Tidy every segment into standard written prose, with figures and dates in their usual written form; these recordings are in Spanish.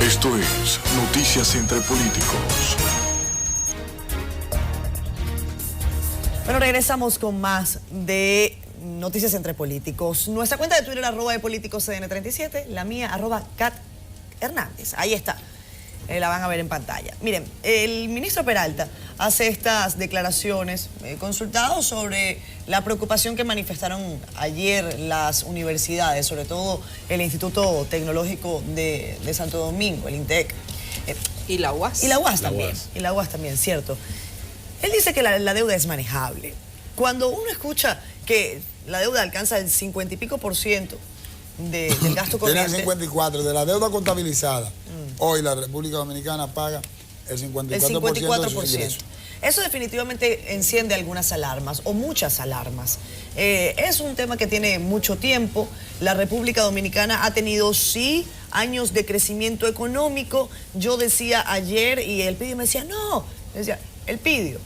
Esto es Noticias entre Políticos. Bueno, regresamos con más de Noticias entre Políticos. Nuestra cuenta de Twitter, @depoliticoscdn37, la mía, @Cat Hernández. Ahí está. La van a ver en pantalla. Miren, el ministro Peralta hace estas declaraciones consultados sobre la preocupación que manifestaron ayer las universidades, sobre todo el Instituto Tecnológico de Santo Domingo, el INTEC. Y la UAS. Y la UAS también. Y la UAS también, cierto. Él dice que la deuda es manejable. Cuando uno escucha que la deuda alcanza el 50 y pico % del gasto corriente. Tiene el 54% de la deuda contabilizada. Hoy la República Dominicana paga el 54%, de sus ingresos. Eso definitivamente enciende algunas alarmas, o muchas alarmas. Es un tema que tiene mucho tiempo. La República Dominicana ha tenido, sí, años de crecimiento económico. Yo decía ayer, y el Pidio me decía, no, decía, el Pidio,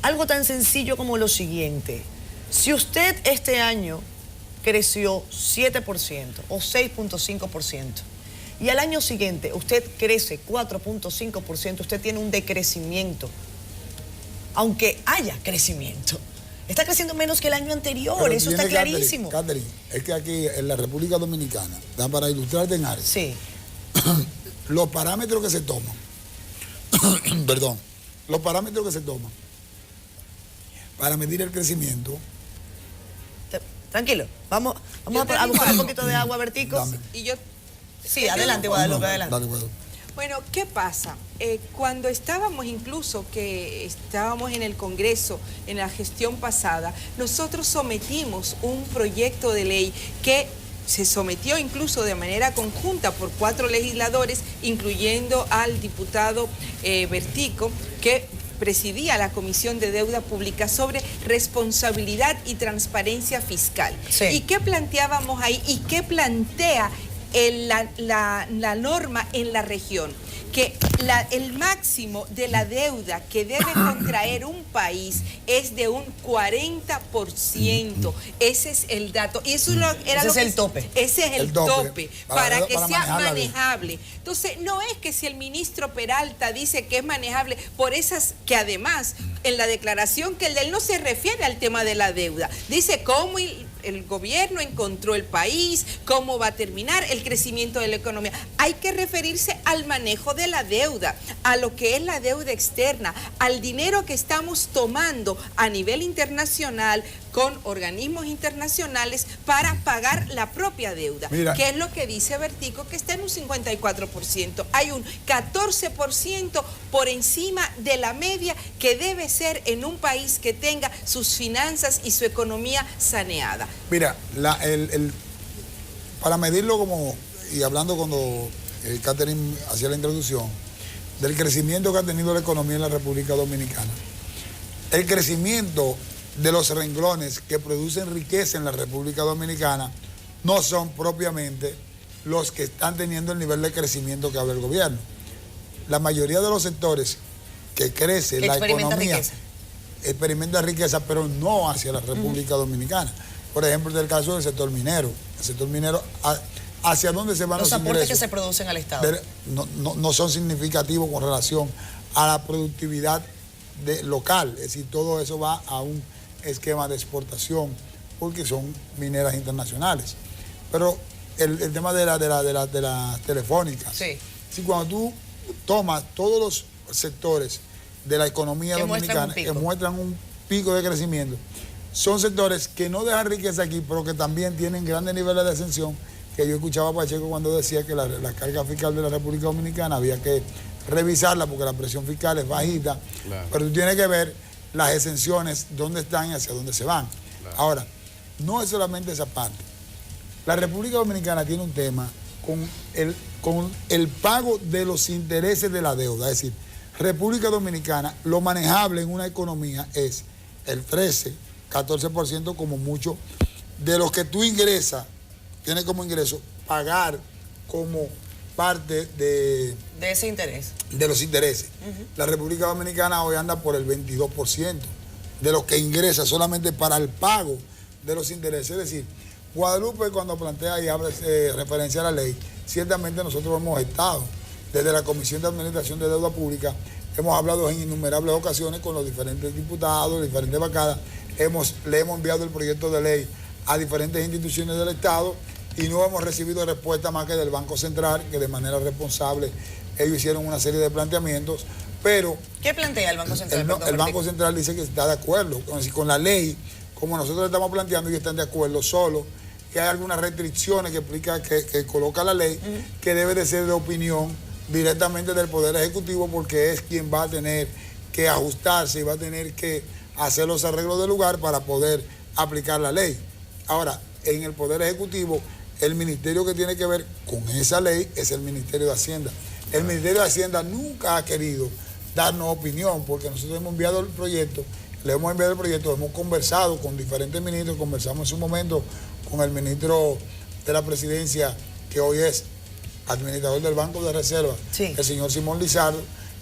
algo tan sencillo como lo siguiente. Si usted este año creció 7% o 6.5%, y al año siguiente usted crece 4.5%, usted tiene un decrecimiento, aunque haya crecimiento. Está creciendo menos que el año anterior, pero eso está clarísimo. Catherine, es que aquí en la República Dominicana, para ilustrarte en área, sí, los parámetros que se toman, perdón, los parámetros que se toman para medir el crecimiento. Tranquilo, vamos a buscar un poquito de agua, Berticos. Y yo... Sí, adelante, Guadalupe, adelante. Dale, Guadalupe. Bueno, ¿qué pasa? Cuando estábamos en el Congreso, en la gestión pasada, nosotros sometimos un proyecto de ley que se sometió incluso de manera conjunta por 4 legisladores, incluyendo al diputado Bertico, que presidía la Comisión de Deuda Pública, sobre responsabilidad y transparencia fiscal. Sí. ¿Y qué planteábamos ahí? ¿Y qué plantea la norma en la región? Que el máximo de la deuda que debe contraer un país es de un 40%. Ese es el dato. Y eso era ese es el tope. Ese es el tope para que sea manejable. Entonces, no es que si el ministro Peralta dice que es manejable por esas, que además en la declaración que él no se refiere al tema de la deuda. Dice cómo el gobierno encontró el país, cómo va a terminar el crecimiento de la economía. Hay que referirse al manejo de la deuda, a lo que es la deuda externa, al dinero que estamos tomando a nivel internacional con organismos internacionales para pagar la propia deuda. Mira, que es lo que dice Bertico, que está en un 54%. Hay un 14% por encima de la media que debe ser en un país que tenga sus finanzas y su economía saneada. Mira, para medirlo y hablando cuando Catherine hacía la introducción, del crecimiento que ha tenido la economía en la República Dominicana, el crecimiento de los renglones que producen riqueza en la República Dominicana no son propiamente los que están teniendo el nivel de crecimiento que habla el gobierno. La mayoría de los sectores que crece la economía experimenta riqueza, pero no hacia la República Dominicana. Por ejemplo, en el caso del sector minero. El sector minero, ¿hacia dónde se van los ingresos? Los aportes que se producen al Estado. No son significativos con relación a la productividad local. Es decir, todo eso va a un esquema de exportación, porque son mineras internacionales. Pero el tema de las telefónicas. Sí. Si cuando tú tomas todos los sectores de la economía dominicana que muestran un pico de crecimiento, son sectores que no dejan riqueza aquí, pero que también tienen grandes niveles de exención, que yo escuchaba a Pacheco cuando decía que la carga fiscal de la República Dominicana había que revisarla porque la presión fiscal es bajita, claro, pero tú tienes que ver las exenciones, dónde están y hacia dónde se van. Claro. Ahora, no es solamente esa parte. La República Dominicana tiene un tema con el pago de los intereses de la deuda. Es decir, República Dominicana, lo manejable en una economía es el 13-14% como mucho de los que tú ingresas, tienes como ingreso pagar como parte de ese interés. De los intereses. La República Dominicana hoy anda por el 22% de los que ingresa solamente para el pago de los intereses. Es decir, Guadalupe, cuando plantea y habla referencia a la ley, ciertamente nosotros hemos estado desde la Comisión de Administración de Deuda Pública, hemos hablado en innumerables ocasiones con los diferentes diputados, diferentes bancadas, le hemos enviado el proyecto de ley a diferentes instituciones del Estado y no hemos recibido respuesta más que del Banco Central, que de manera responsable ellos hicieron una serie de planteamientos, pero... ¿Qué plantea el Banco Central? El Banco Central dice que está de acuerdo con la ley, como nosotros estamos planteando, y están de acuerdo, solo que hay algunas restricciones que explica, que coloca la ley, que debe de ser de opinión directamente del Poder Ejecutivo, porque es quien va a tener que ajustarse y va a tener que hacer los arreglos del lugar para poder aplicar la ley. Ahora, en el Poder Ejecutivo, el ministerio que tiene que ver con esa ley es el Ministerio de Hacienda. El Ministerio de Hacienda nunca ha querido darnos opinión, porque nosotros hemos enviado el proyecto, hemos conversado con diferentes ministros, conversamos en su momento con el ministro de la Presidencia, que hoy es administrador del Banco de Reserva, sí, el señor Simón Lizardo,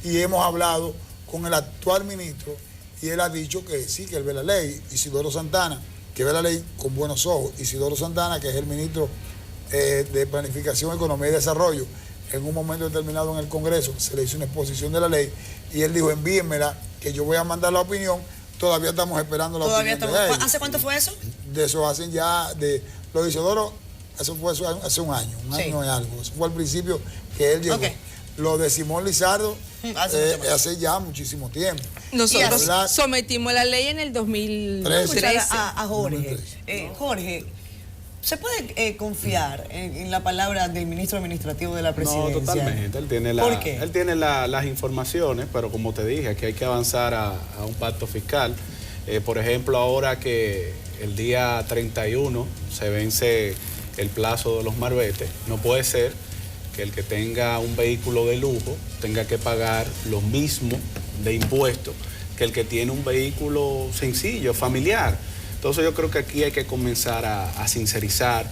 y hemos hablado con el actual ministro, y él ha dicho que sí, que él ve la ley. Isidoro Santana, que ve la ley con buenos ojos. Isidoro Santana, que es el ministro de Planificación, Economía y Desarrollo, en un momento determinado en el Congreso se le hizo una exposición de la ley y él dijo, envíenmela, que yo voy a mandar la opinión. Todavía estamos esperando la opinión de él. ¿Hace cuánto fue eso? De eso hacen ya, de lo de Isidoro, eso fue hace un año sí, y algo. Eso fue al principio que él llegó. Okay. Lo de Simón Lizardo hace ya muchísimo tiempo. Nosotros sometimos la ley en el 2013. A Jorge. Jorge, ¿se puede confiar en la palabra del ministro administrativo de la Presidencia? No, totalmente. Él tiene las informaciones, pero como te dije, aquí hay que avanzar a un pacto fiscal. Por ejemplo, ahora que el día 31 se vence el plazo de los marbetes, no puede ser que el que tenga un vehículo de lujo tenga que pagar lo mismo de impuestos que el que tiene un vehículo sencillo, familiar. Entonces yo creo que aquí hay que comenzar a sincerizar,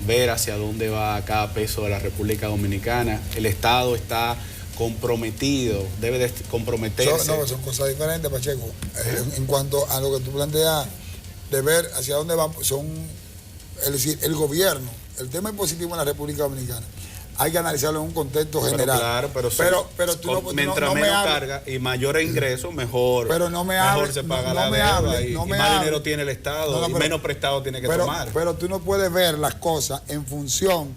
ver hacia dónde va cada peso de la República Dominicana. El Estado está comprometido, debe de comprometerse. Son cosas diferentes, Pacheco. En cuanto a lo que tú planteas, de ver hacia dónde va, es decir, el gobierno, el tema impositivo en la República Dominicana, hay que analizarlo en un contexto general. Claro, pero tú mientras menos carga y mayores ingresos, mejor. Pero no me mejor se paga la deuda y más dinero tiene el Estado y menos prestado tiene que tomar. Pero tú no puedes ver las cosas en función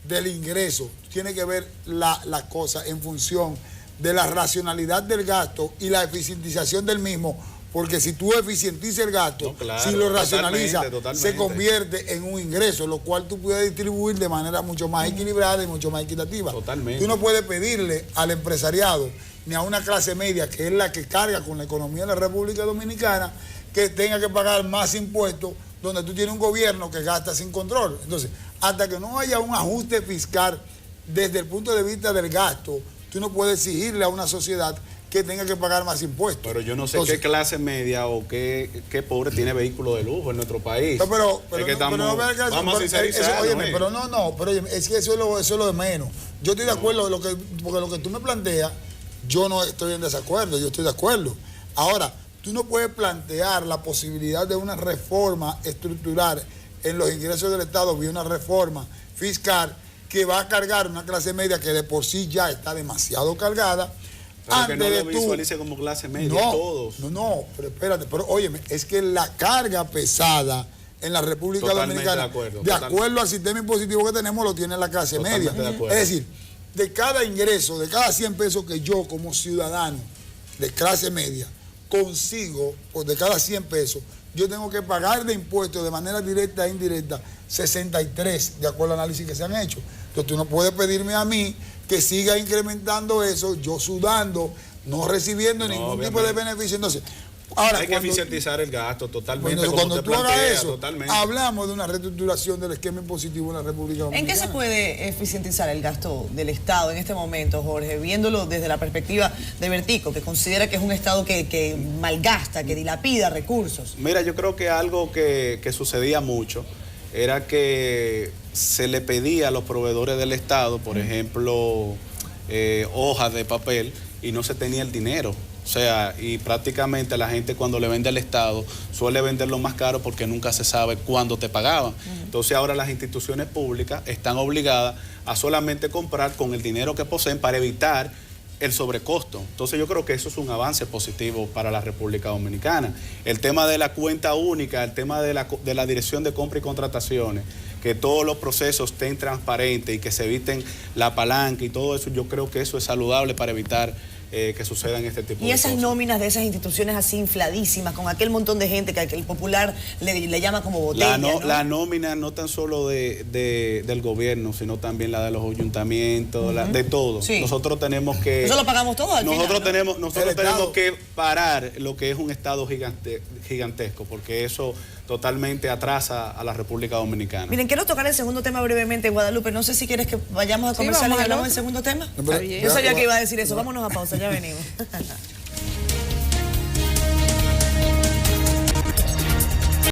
del ingreso. Tienes que ver las cosas en función de la racionalidad del gasto y la eficientización del mismo. Porque si tú eficientizas el gasto, si lo racionalizas, se convierte en un ingreso, lo cual tú puedes distribuir de manera mucho más equilibrada y mucho más equitativa. Totalmente. Tú no puedes pedirle al empresariado ni a una clase media, que es la que carga con la economía de la República Dominicana, que tenga que pagar más impuestos, donde tú tienes un gobierno que gasta sin control. Entonces, hasta que no haya un ajuste fiscal desde el punto de vista del gasto, tú no puedes exigirle a una sociedad que tenga que pagar más impuestos. Pero yo no sé qué clase media o qué pobre tiene vehículo de lujo en nuestro país. Vamos a sincerizar. Es que eso es lo de menos. Yo estoy de acuerdo, porque lo que tú me planteas, yo no estoy en desacuerdo, yo estoy de acuerdo. Ahora, tú no puedes plantear la posibilidad de una reforma estructural en los ingresos del Estado vía una reforma fiscal que va a cargar una clase media que de por sí ya está demasiado cargada. Pero que no lo visualice como clase media, todos. Pero espérate, óyeme, es que la carga pesada en la República Dominicana, de acuerdo al sistema impositivo que tenemos, lo tiene la clase media. Es decir, de cada ingreso, de cada 100 pesos que yo como ciudadano de clase media consigo, pues de cada 100 pesos, yo tengo que pagar de impuestos de manera directa e indirecta 63, de acuerdo al análisis que se han hecho. Entonces tú no puedes pedirme a mí que siga incrementando eso, yo sudando, no recibiendo ningún tipo de beneficio. Entonces, ahora, hay que eficientizar el gasto totalmente. Cuando tú hagas eso, hablamos de una reestructuración del esquema impositivo en la República Dominicana. ¿En qué se puede eficientizar el gasto del Estado en este momento, Jorge? Viéndolo desde la perspectiva de Bertico, que considera que es un Estado que malgasta, que dilapida recursos. Mira, yo creo que algo que sucedía mucho era que se le pedía a los proveedores del Estado, por ejemplo, hojas de papel, y no se tenía el dinero O sea, y prácticamente la gente cuando le vende al Estado suele venderlo más caro porque nunca se sabe cuándo te pagaban. Entonces ahora las instituciones públicas están obligadas a solamente comprar con el dinero que poseen para evitar el sobrecosto. Entonces yo creo que eso es un avance positivo para la República Dominicana. El tema de la cuenta única, el tema de la dirección de compra y contrataciones, que todos los procesos estén transparentes y que se eviten la palanca y todo eso, yo creo que eso es saludable para evitar que sucedan este tipo de cosas. Y esas nóminas de esas instituciones así infladísimas, con aquel montón de gente que el popular le llama como botella, ¿no? La nómina no tan solo del gobierno, sino también la de los ayuntamientos, de todo. Sí. Nosotros tenemos que... Eso lo pagamos todo al nosotros final, ¿no? Nosotros tenemos que parar lo que es un Estado gigantesco, porque eso totalmente atrasa a la República Dominicana. Miren, quiero tocar el segundo tema brevemente, Guadalupe. No sé si quieres que vayamos a conversar y hablamos del segundo tema. Yo sabía que iba a decir eso. Vámonos a pausa, ya venimos.